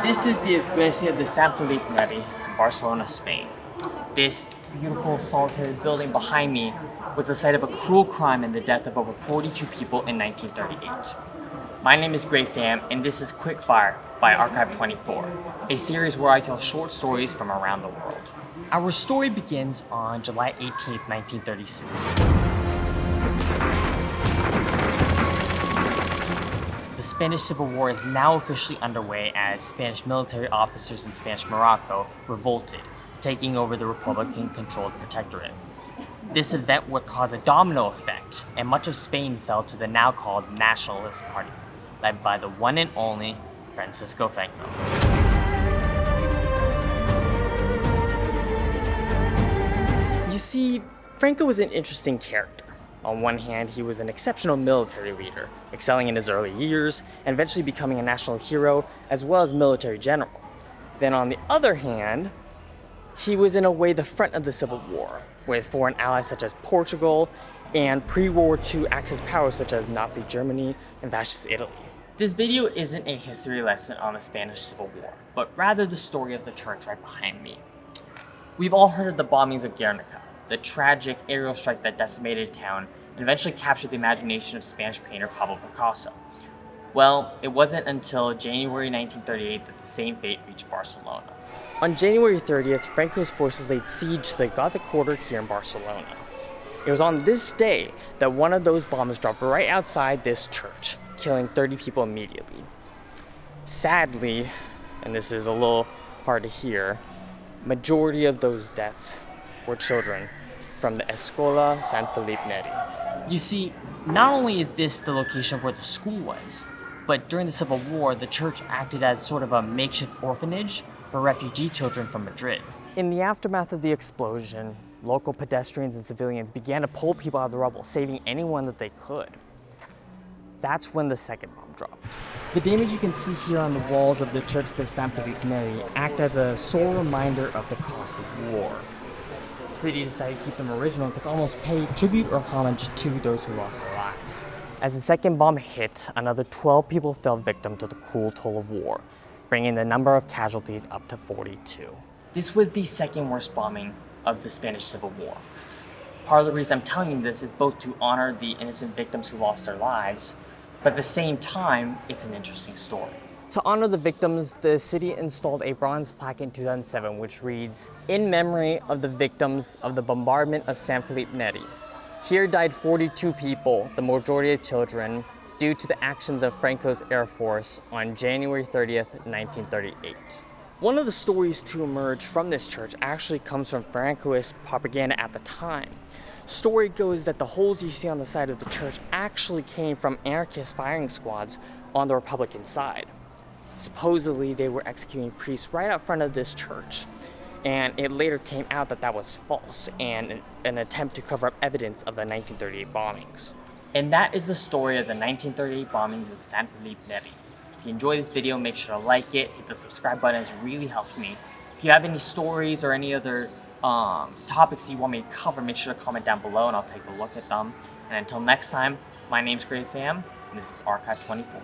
This is the Iglesia de Sant Felip Neri in Barcelona, Spain. This beautiful solitary building behind me was the site of a cruel crime and the death of over 42 people in 1938. My name is Gray Fam, and this is Quickfire by Archive 24, a series where I tell short stories from around the world. Our story begins on July 18, 1936. The Spanish Civil War is now officially underway as Spanish military officers in Spanish Morocco revolted, taking over the Republican-controlled protectorate. This event would cause a domino effect, and much of Spain fell to the now called Nationalist Party, led by the one and only Francisco Franco. You see, Franco was an interesting character. On one hand, he was an exceptional military leader, excelling in his early years and eventually becoming a national hero as well as military general. Then on the other hand, he was in a way the front of the Civil War, with foreign allies such as Portugal and pre-World War II Axis powers such as Nazi Germany and fascist Italy. This video isn't a history lesson on the Spanish Civil War, but rather the story of the church right behind me. We've all heard of the bombings of Guernica, the tragic aerial strike that decimated town and eventually captured the imagination of Spanish painter Pablo Picasso. Well, it wasn't until January 1938 that the same fate reached Barcelona. On January 30th, Franco's forces laid siege to the Gothic quarter here in Barcelona. It was on this day that one of those bombs dropped right outside this church, killing 30 people immediately. Sadly, and this is a little hard to hear, majority of those deaths were children from the Escola Sant Felip Neri. You see, not only is this the location where the school was, but during the Civil War, the church acted as sort of a makeshift orphanage for refugee children from Madrid. In the aftermath of the explosion, local pedestrians and civilians began to pull people out of the rubble, saving anyone that they could. That's when the second bomb dropped. The damage you can see here on the walls of the Church de Sant Felip Neri act as a sore reminder of the cost of war. The city decided to keep them original to almost pay tribute or homage to those who lost their lives. As the second bomb hit, another 12 people fell victim to the cruel toll of war, bringing the number of casualties up to 42. This was the second worst bombing of the Spanish Civil War. Part of the reason I'm telling you this is both to honor the innocent victims who lost their lives, but at the same time, it's an interesting story. To honor the victims, the city installed a bronze plaque in 2007 which reads, "In memory of the victims of the bombardment of Sant Felip Neri. Here died 42 people, the majority of children, due to the actions of Franco's Air Force on January 30th, 1938. One of the stories to emerge from this church actually comes from Francoist propaganda at the time. Story goes that the holes you see on the side of the church actually came from anarchist firing squads on the Republican side. Supposedly, they were executing priests right out front of this church, and it later came out that that was false and an attempt to cover up evidence of the 1938 bombings. And that is the story of the 1938 bombings of Sant Felip Neri. If you enjoyed this video, make sure to like it, hit the subscribe button, it's really helped me. If you have any stories or any other topics you want me to cover, make sure to comment down below and I'll take a look at them. And until next time, my name's Gray Fam, and this is Archive 24.